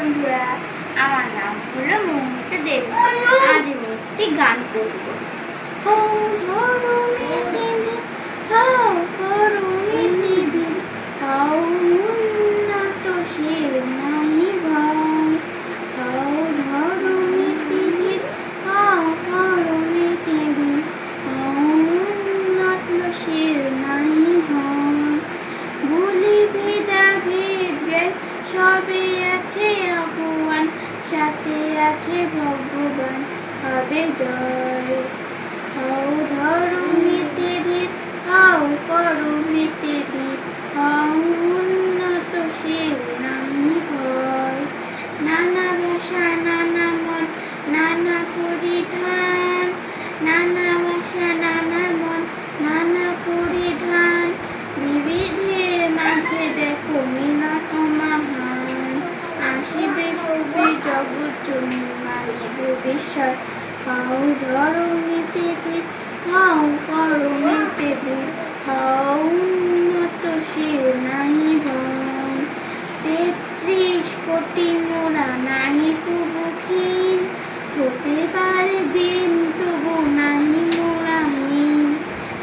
বন্ধুরা, আমার নাম হলো মৌমিতা দেবী। আজ আমি একটি গান করব। সবে আছে ভগবান, সাথে আছে ভগবান, হবে জয়। হও ধরণীতে বীর, হও করণীতে বীর, হও উন্নত শির নাই ভয়। নানা ভাষা নানা মন নানা পরিধান, নানা ভাষা নানা মন নানা পরিধান, বিবিধের মাঝে দেখো মিলন ও মহান। আসিবে শুভে জগৎ জন্য মানিব বিশ্বাস। হও ধরণীতে বীর, হও করণীতে বীর, হও উন্নত শির নাই ভয়। ৩৩ কোটি মোরা নাহি কুবুখিন, হতে পারে দিন তবু নাহি মোরা হীন।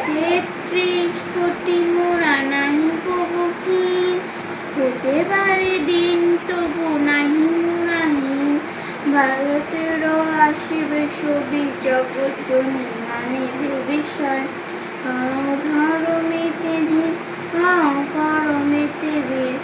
৩৩ কোটি মোরা নাহি কুবুখিন, হতে পারে দিন তবু নাহি মোরা হীন। ভারতেরও আসিবে সবই জগৎ জননী মানিবে বিশ্বাস। হও ধরণীতে বীর, হও করণীতে বীর,